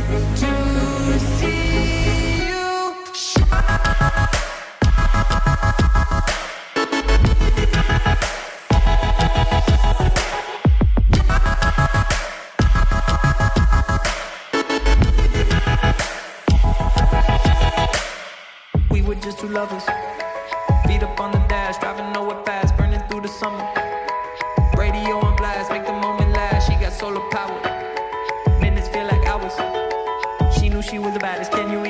to see you shine. We were just two lovers, feet up on the dash, driving nowhere fast, burning through the summer. Radio on blast, make the moment last. She got solar power, minutes feel like hours. She knew she was the baddest. Can you